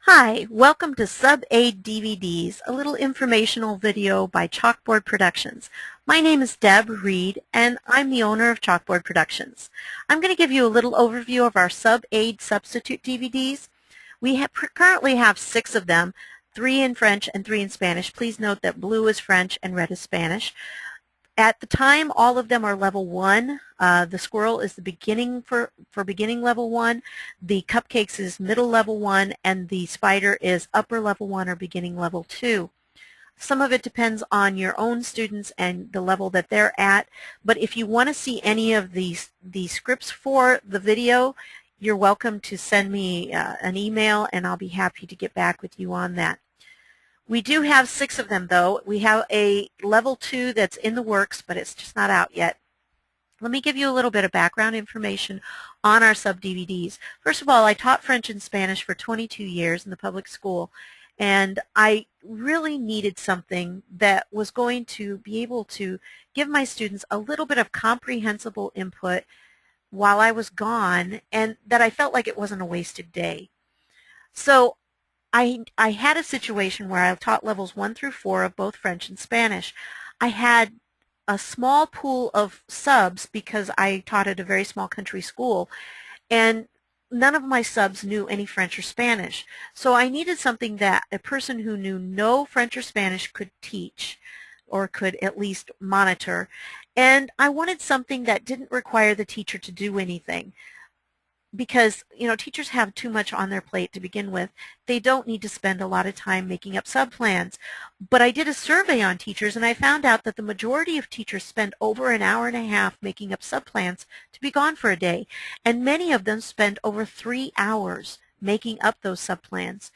Hi, welcome to Sub-Aid DVDs, a little informational video by Chalkboard Productions. My name is Deb Reed, and I'm the owner of Chalkboard Productions. I'm going to give you a little overview of our Sub-Aid substitute DVDs. We currently have 6 of them, 3 in French and 3 in Spanish. Please note that blue is French and red is Spanish. At the time, all of them are level 1. The squirrel is the beginning for beginning level 1. The cupcakes is middle level 1, and the spider is upper level 1 or beginning level 2. Some of it depends on your own students and the level that they're at, but if you want to see any of these scripts for the video, you're welcome to send me an email, and I'll be happy to get back with you on that. We do have 6 of them, though. We have a level 2 that's in the works, but it's just not out yet. Let me give you a little bit of background information on our sub-DVDs. First of all, I taught French and Spanish for 22 years in the public school, and I really needed something that was going to be able to give my students a little bit of comprehensible input while I was gone, and that I felt like it wasn't a wasted day. So I had a situation where I taught levels 1 through 4 of both French and Spanish. I had a small pool of subs because I taught at a very small country school, and none of my subs knew any French or Spanish. So I needed something that a person who knew no French or Spanish could teach or could at least monitor. And I wanted something that didn't require the teacher to do anything, because teachers have too much on their plate to begin with. They don't need to spend a lot of time making up subplans. But I did a survey on teachers, and I found out that the majority of teachers spend over an hour and a half making up subplans to be gone for a day, and many of them spend over 3 hours making up those subplans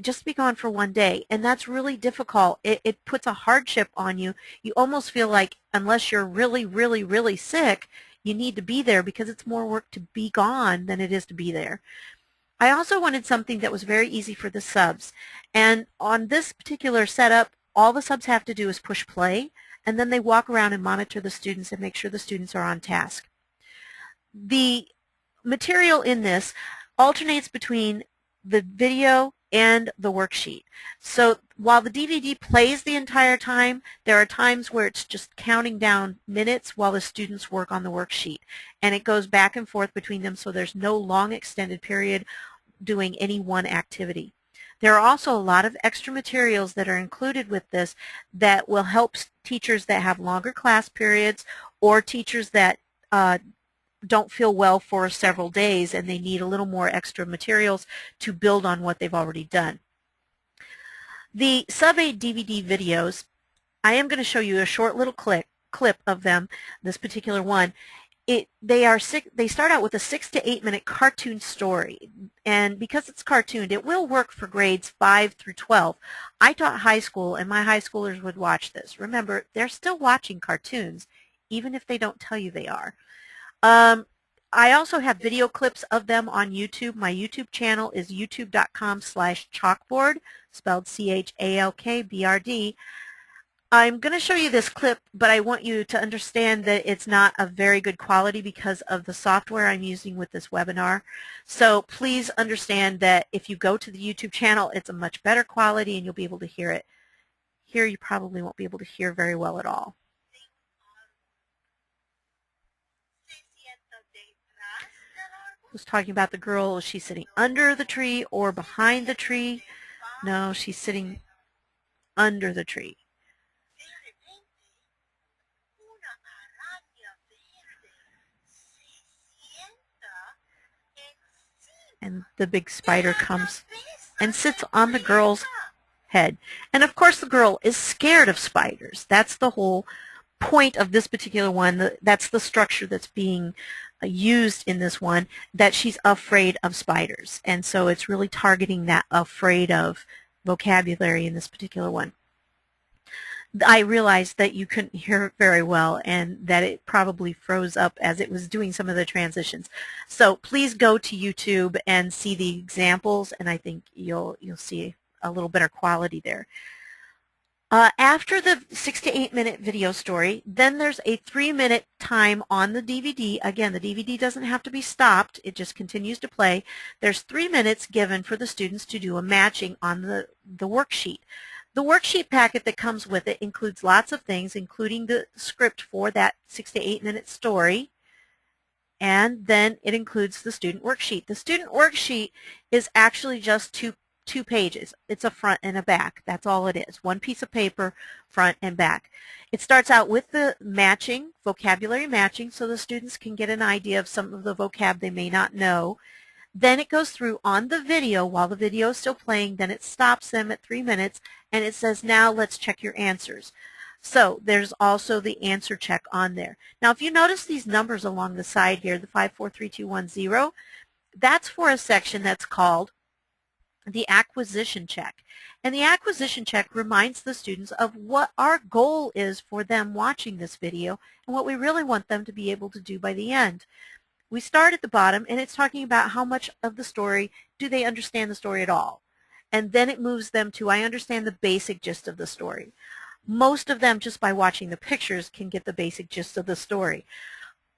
just to be gone for one day, and that's really difficult. It puts a hardship on you. You almost feel like unless you're really, really, really sick, you need to be there, because it's more work to be gone than it is to be there. I also wanted something that was very easy for the subs, and on this particular setup, all the subs have to do is push play, and then they walk around and monitor the students and make sure the students are on task. The material in this alternates between the video and the worksheet. So while the DVD plays the entire time, there are times where it's just counting down minutes while the students work on the worksheet. And it goes back and forth between them, so there's no long extended period doing any one activity. There are also a lot of extra materials that are included with this that will help teachers that have longer class periods, or teachers that don't feel well for several days and they need a little more extra materials to build on what they've already done. The Sub-Aid DVD videos, I am going to show you a short little clip of them, this particular one. They start out with a 6 to 8 minute cartoon story, and because it's cartooned, it will work for grades 5 through 12. I taught high school, and my high schoolers would watch this. Remember, they're still watching cartoons, even if they don't tell you they are. I also have video clips of them on YouTube. My YouTube channel is youtube.com/chalkboard, spelled CHALKBRD. I'm going to show you this clip, but I want you to understand that it's not of very good quality because of the software I'm using with this webinar. So please understand that if you go to the YouTube channel, it's a much better quality and you'll be able to hear it. Here you probably won't be able to hear very well at all. Was talking about the girl. Is she sitting under the tree or behind the tree? No, she's sitting under the tree. And the big spider comes and sits on the girl's head. And of course the girl is scared of spiders. That's the whole point of this particular one. That's the structure that's being used in this one, that she's afraid of spiders. And so it's really targeting that afraid of vocabulary in this particular one. I realized that you couldn't hear it very well and that it probably froze up as it was doing some of the transitions. So please go to YouTube and see the examples, and I think you'll see a little better quality there. After the 6 to 8 minute video story, then there's a 3-minute time on the DVD. Again, the DVD doesn't have to be stopped. It just continues to play. There's 3 minutes given for the students to do a matching on the worksheet. The worksheet packet that comes with it includes lots of things, including the script for that 6 to 8 minute story, and then it includes the student worksheet. The student worksheet is actually just two pages. It's a front and a back. That's all it is. One piece of paper, front and back. It starts out with the matching, vocabulary matching, so the students can get an idea of some of the vocab they may not know. Then it goes through on the video while the video is still playing. Then it stops them at 3 minutes and it says, now let's check your answers. So there's also the answer check on there. Now if you notice these numbers along the side here, the 543210, that's for a section that's called the acquisition check. And the acquisition check reminds the students of what our goal is for them watching this video and what we really want them to be able to do by the end. We start at the bottom and it's talking about how much of the story do they understand the story at all. And then it moves them to, I understand the basic gist of the story. Most of them, just by watching the pictures, can get the basic gist of the story.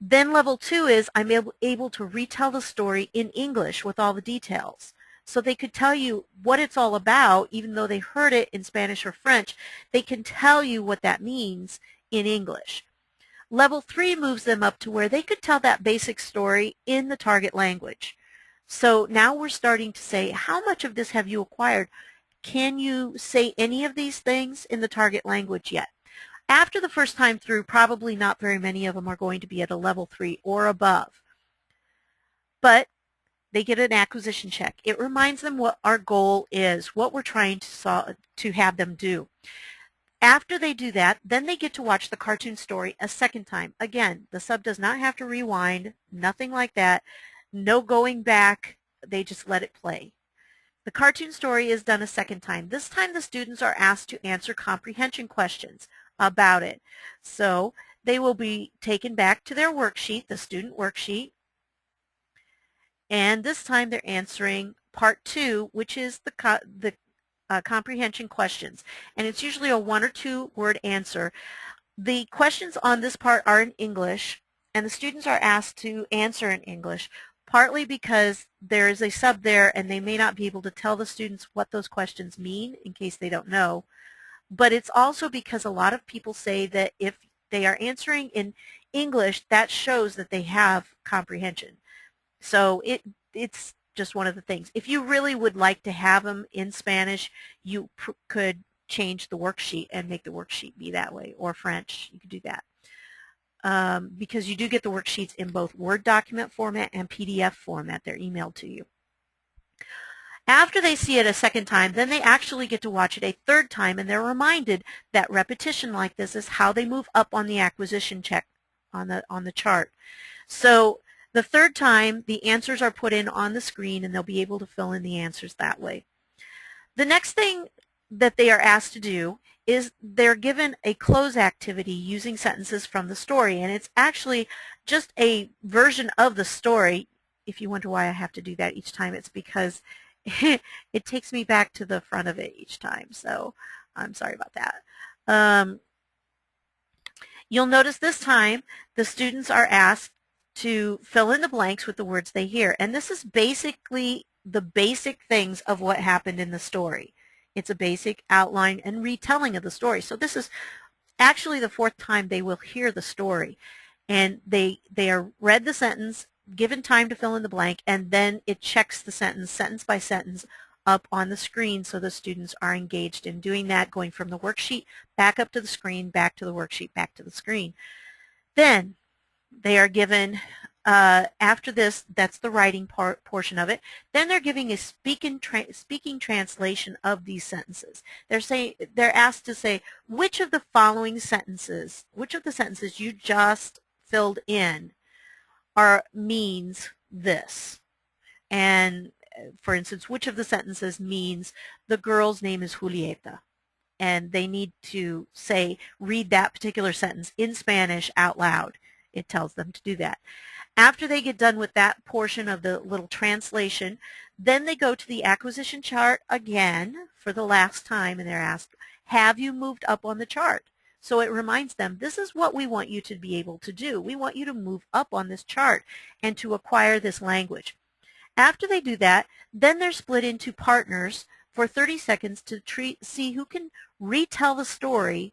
Then level 2 is I'm able to retell the story in English with all the details. So they could tell you what it's all about, even though they heard it in Spanish or French. They can tell you what that means in English. Level 3 moves them up to where they could tell that basic story in the target language. So now we're starting to say, how much of this have you acquired? Can you say any of these things in the target language yet? After the first time through, probably not very many of them are going to be at a level 3 or above. But they get an acquisition check. It reminds them what our goal is, what we're trying to have them do. After they do that, then they get to watch the cartoon story a second time. Again, the sub does not have to rewind, nothing like that. No going back, they just let it play. The cartoon story is done a second time. This time the students are asked to answer comprehension questions about it. So they will be taken back to their worksheet, the student worksheet, and this time they're answering part 2, which is the comprehension questions. And it's usually a 1 or 2 word answer. The questions on this part are in English, and the students are asked to answer in English, partly because there is a sub there and they may not be able to tell the students what those questions mean in case they don't know. But it's also because a lot of people say that if they are answering in English, that shows that they have comprehension. So it's just one of the things. If you really would like to have them in Spanish, you could change the worksheet and make the worksheet be that way, or French. You could do that. Because you do get the worksheets in both Word document format and PDF format. They're emailed to you. After they see it a second time, then they actually get to watch it a third time, and they're reminded that repetition like this is how they move up on the acquisition check on the chart. So the third time, the answers are put in on the screen, and they'll be able to fill in the answers that way. The next thing that they are asked to do is they're given a close activity using sentences from the story, and it's actually just a version of the story. If you wonder why I have to do that each time, it's because it takes me back to the front of it each time, so I'm sorry about that. You'll notice this time the students are asked to fill in the blanks with the words they hear, and this is basically the basic things of what happened in the story. It's a basic outline and retelling of the story. So this is actually the 4th time they will hear the story, and they are read the sentence, given time to fill in the blank, and then it checks the sentence by sentence up on the screen, so the students are engaged in doing that, going from the worksheet back up to the screen, back to the worksheet, back to the screen. Then they are given, after this, that's the writing portion of it, then they're giving a speaking translation of these sentences. They're asked to say, which of the following sentences, which of the sentences you just filled in means this? And for instance, which of the sentences means the girl's name is Julieta? And they need to read that particular sentence in Spanish out loud. It tells them to do that. After they get done with that portion of the little translation, then they go to the acquisition chart again for the last time, and they're asked, have you moved up on the chart? So it reminds them, this is what we want you to be able to do. We want you to move up on this chart and to acquire this language. After they do that, then they're split into partners for 30 seconds to see who can retell the story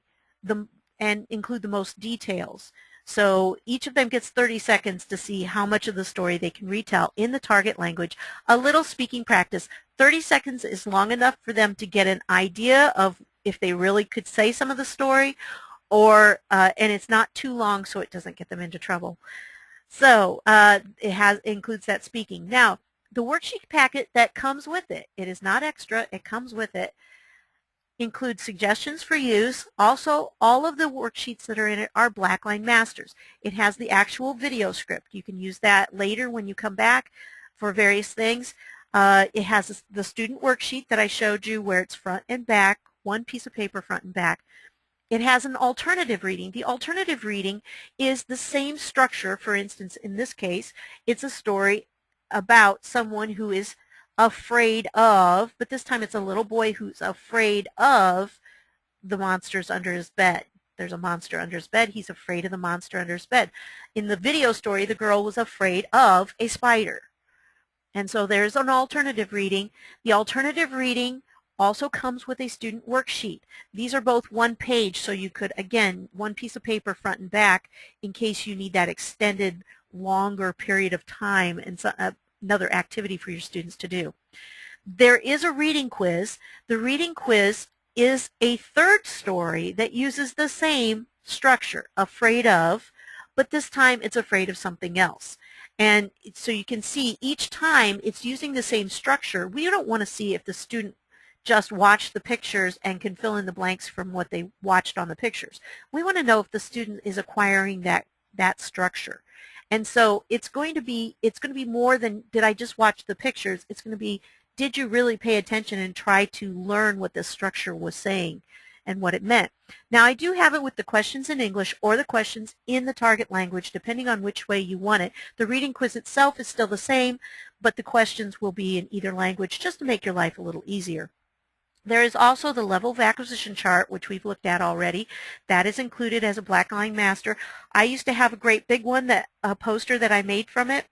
and include the most details. So each of them gets 30 seconds to see how much of the story they can retell in the target language. A little speaking practice. 30 seconds is long enough for them to get an idea of if they really could say some of the story, or and it's not too long so it doesn't get them into trouble. So it includes that speaking. Now, the worksheet packet that comes with it, it is not extra, it comes with it, includes suggestions for use. Also, all of the worksheets that are in it are Blackline Masters. It has the actual video script. You can use that later when you come back for various things. It has the student worksheet that I showed you where it's front and back, one piece of paper front and back. It has an alternative reading. The alternative reading is the same structure. For instance, in this case, it's a story about someone who is afraid of, but this time it's a little boy who's afraid of the monsters under his bed. There's a monster under his bed. He's afraid of the monster under his bed. In the video story, the girl was afraid of a spider. And so there's an alternative reading. The alternative reading also comes with a student worksheet. These are both one page, so you could, again, one piece of paper front and back in case you need that extended, longer period of time and so, another activity for your students to do. There is a reading quiz. The reading quiz is a third story that uses the same structure, afraid of, but this time it's afraid of something else. And so you can see each time it's using the same structure. We don't want to see if the student just watched the pictures and can fill in the blanks from what they watched on the pictures. We want to know if the student is acquiring that structure. And so it's going to be more than did I just watch the pictures. It's going to be, did you really pay attention and try to learn what the structure was saying and what it meant. Now I do have it with the questions in English or the questions in the target language depending on which way you want it. The reading quiz itself is still the same, but the questions will be in either language just to make your life a little easier. There is also the level of acquisition chart, which we've looked at already. That is included as a Blackline Master. I used to have a great big one, a poster that I made from it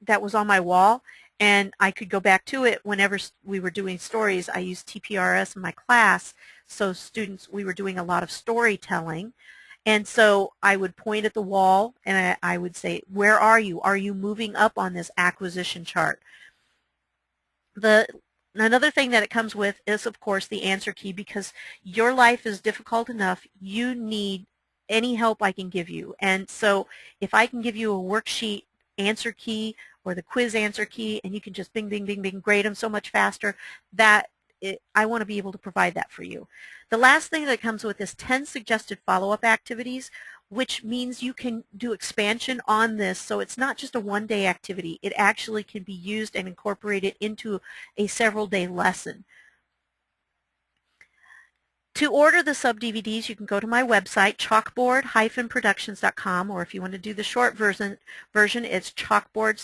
that was on my wall, and I could go back to it whenever we were doing stories. I used TPRS in my class, so students, we were doing a lot of storytelling. And so I would point at the wall and I would say, where are you? Are you moving up on this acquisition chart? Another thing that it comes with is, of course, the answer key, because your life is difficult enough. You need any help I can give you. And so if I can give you a worksheet answer key or the quiz answer key, and you can just bing, bing, bing, bing, grade them so much faster, I want to be able to provide that for you. The last thing that comes with is 10 suggested follow-up activities, which means you can do expansion on this, so it's not just a one-day activity. It actually can be used and incorporated into a several-day lesson. To order the sub-DVDs, you can go to my website, chalkboard-productions.com, or if you want to do the short version it's chalkboard,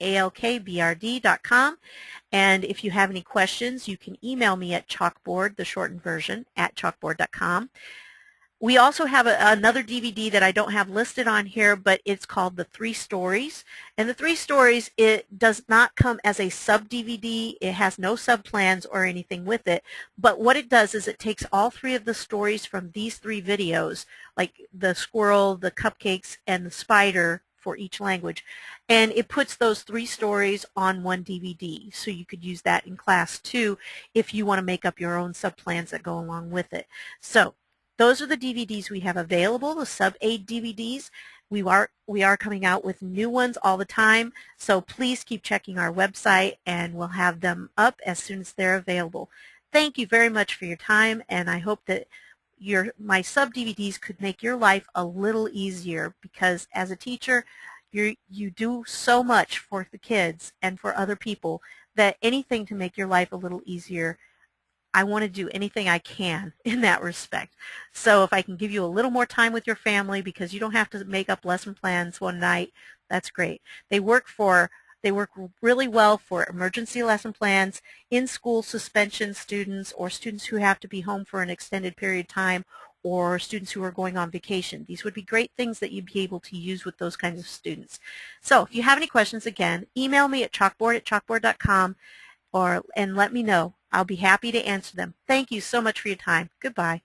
chalkbrd.com. And if you have any questions, you can email me at chalkboard, the shortened version, at chalkboard.com. We also have another DVD that I don't have listed on here, but it's called The 3 Stories. And The 3 Stories, it does not come as a sub-DVD. It has no sub-plans or anything with it. But what it does is it takes all 3 of the stories from these 3 videos, like the squirrel, the cupcakes, and the spider for each language, and it puts those 3 stories on one DVD. So you could use that in class too if you want to make up your own sub-plans that go along with it. So those are the DVDs we have available, the sub-aid DVDs. We are coming out with new ones all the time, so please keep checking our website and we'll have them up as soon as they're available. Thank you very much for your time, and I hope that my sub-DVDs could make your life a little easier, because as a teacher, you do so much for the kids and for other people that anything to make your life a little easier, I want to do anything I can in that respect. So if I can give you a little more time with your family because you don't have to make up lesson plans one night, that's great. They work for They work really well for emergency lesson plans, in-school suspension students, or students who have to be home for an extended period of time, or students who are going on vacation. These would be great things that you'd be able to use with those kinds of students. So if you have any questions, again, email me at chalkboard@chalkboard.com and let me know. I'll be happy to answer them. Thank you so much for your time. Goodbye.